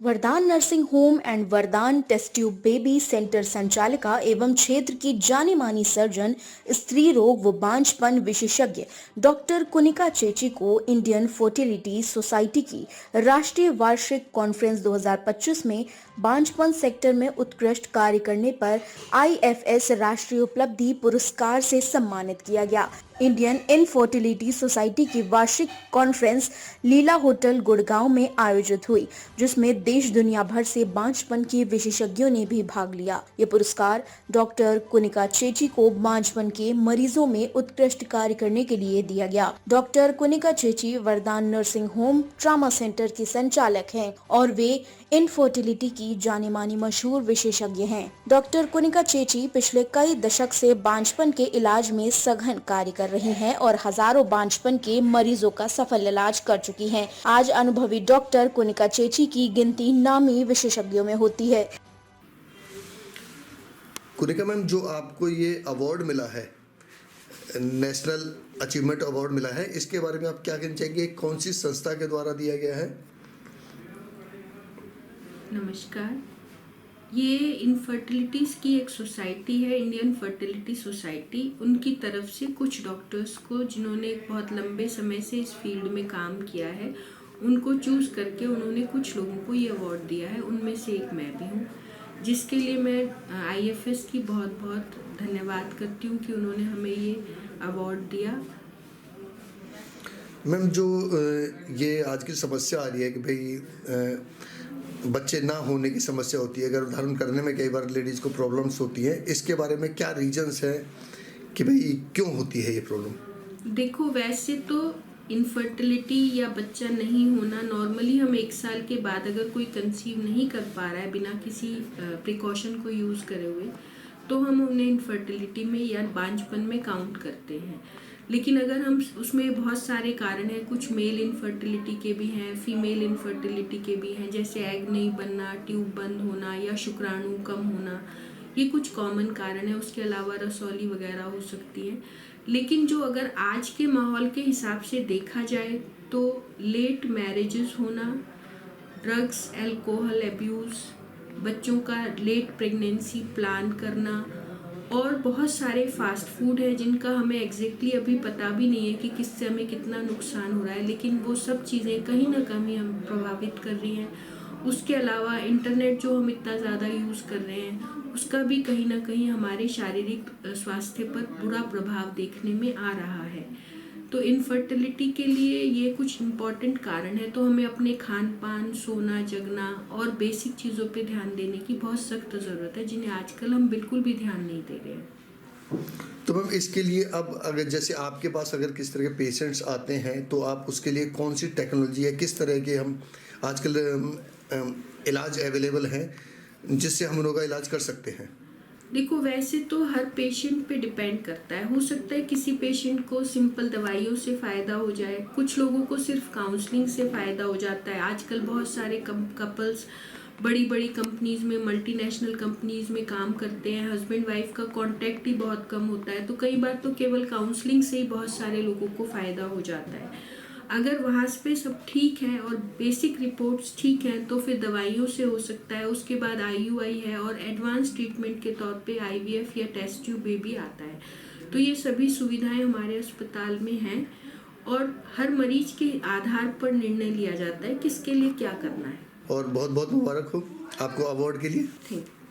वरदान nursing home and वरदान test tube baby centre संचालिका एवं क्षेत्र की जानी मानी सर्जन, स्त्री रोग व बांझपन विशेषज्ञ डॉक्टर कुनिका चेची को इंडियन फर्टिलिटी सोसाइटी की राष्ट्रीय वार्षिक कॉन्फ्रेंस 2025 में बांझपन सेक्टर में उत्कृष्ट कार्य करने पर आईएफएस राष्ट्रीय उपलब्धि पुरस्कार से सम्मानित किया गया। इंडियन इनफर्टिलिटी सोसाइटी की वार्षिक कॉन्फ्रेंस लीला होटल गुड़गांव में आयोजित हुई, जिसमें देश दुनिया भर से बांझपन के विशेषज्ञों ने भी भाग लिया। ये पुरस्कार डॉक्टर कुनिका चेची को बांझपन के मरीजों में उत्कृष्ट कार्य करने के लिए दिया गया। डॉक्टर कुनिका चेची वरदान नर्सिंग होम ट्रामा सेंटर की संचालक हैं और वे इनफर्टिलिटी की जानी मानी मशहूर विशेषज्ञ हैं। डॉक्टर कुनिका चेची पिछले कई दशक से बांझपन के इलाज में सघन कार्य कर रही हैं और हजारों बांझपन के मरीजों का सफल इलाज कर चुकी हैं। आज अनुभवी डॉक्टर कुनिका चेची की गिनती नामी विशेषज्ञों में होती है। कुनिका मैम, जो आपको ये अवार्ड मिला है, नेशनल अचीवमेंट अवार्ड मिला है, इसके बारे में आप क्या कहना चाहेंगे? कौन सी संस्था के द्वारा दिया गया है? नमस्कार। ये इनफर्टिलिटीज़ की एक सोसाइटी है, इंडियन फर्टिलिटी सोसाइटी। उनकी तरफ से कुछ डॉक्टर्स को, जिन्होंने बहुत लंबे समय से इस फील्ड में काम किया है, उनको चूज़ करके उन्होंने कुछ लोगों को ये अवार्ड दिया है। उनमें से एक मैं भी हूँ, जिसके लिए मैं आईएफएस की बहुत बहुत धन्यवाद करती हूँ कि उन्होंने हमें ये अवार्ड दिया। मैम, जो ये आज की समस्या आ रही है कि भाई बच्चे ना होने की समस्या होती है, गर्भधारण करने में कई बार लेडीज़ को प्रॉब्लम्स होती हैं, इसके बारे में क्या रीजंस हैं कि भाई क्यों होती है ये प्रॉब्लम? देखो, वैसे तो इनफर्टिलिटी या बच्चा नहीं होना, नॉर्मली हम 1 साल के बाद अगर कोई कंसीव नहीं कर पा रहा है बिना किसी प्रिकॉशन को यूज़ करे हुए, तो हम उन्हें इनफर्टिलिटी में या बांझपन में काउंट करते हैं। लेकिन अगर हम उसमें बहुत सारे कारण हैं, कुछ मेल इनफर्टिलिटी के भी हैं, फीमेल इनफर्टिलिटी के भी हैं, जैसे एग नहीं बनना, ट्यूब बंद होना या शुक्राणु कम होना, ये कुछ कॉमन कारण है। उसके अलावा रसौली वगैरह हो सकती है। लेकिन जो अगर आज के माहौल के हिसाब से देखा जाए तो लेट मैरिजेस होना, ड्रग्स एल्कोहल एब्यूज़, बच्चों का लेट प्रेगनेंसी प्लान करना और बहुत सारे फास्ट फूड है जिनका हमें एग्जैक्टली अभी पता भी नहीं है कि किससे हमें कितना नुकसान हो रहा है, लेकिन वो सब चीज़ें कहीं ना कहीं हम प्रभावित कर रही हैं। उसके अलावा इंटरनेट जो हम इतना ज़्यादा यूज़ कर रहे हैं, उसका भी कहीं ना कहीं हमारे शारीरिक स्वास्थ्य पर बुरा प्रभाव देखने में आ रहा है। तो इनफर्टिलिटी के लिए ये कुछ इम्पॉर्टेंट कारण है। तो हमें अपने खान पान, सोना जगना और बेसिक चीज़ों पे ध्यान देने की बहुत सख्त ज़रूरत है, जिन्हें आजकल हम बिल्कुल भी ध्यान नहीं दे रहे हैं। तो मैम, इसके लिए अब अगर जैसे आपके पास अगर किस तरह के पेशेंट्स आते हैं, तो आप उसके लिए कौन सी टेक्नोलॉजी है, किस तरह के हम आजकल इलाज अवेलेबल हैं जिससे हम लोगों का इलाज कर सकते हैं? देखो, वैसे तो हर पेशेंट पे डिपेंड करता है। हो सकता है किसी पेशेंट को सिंपल दवाइयों से फ़ायदा हो जाए, कुछ लोगों को सिर्फ काउंसलिंग से फ़ायदा हो जाता है। आजकल बहुत सारे कपल्स बड़ी बड़ी कंपनीज़ में, मल्टीनेशनल कंपनीज़ में काम करते हैं, हस्बैंड वाइफ का कांटेक्ट ही बहुत कम होता है, तो कई बार तो केवल काउंसलिंग से ही बहुत सारे लोगों को फ़ायदा हो जाता है। अगर वहाँ पे सब ठीक है और बेसिक रिपोर्ट्स ठीक हैं, तो फिर दवाइयों से हो सकता है। उसके बाद आईयूआई है और एडवांस ट्रीटमेंट के तौर पे आईवीएफ या टेस्ट ट्यूब बेबी आता है। तो ये सभी सुविधाएं हमारे अस्पताल में हैं और हर मरीज के आधार पर निर्णय लिया जाता है किसके लिए क्या करना है। और बहुत बहुत मुबारक हो आपको अवार्ड के लिए। Thank you.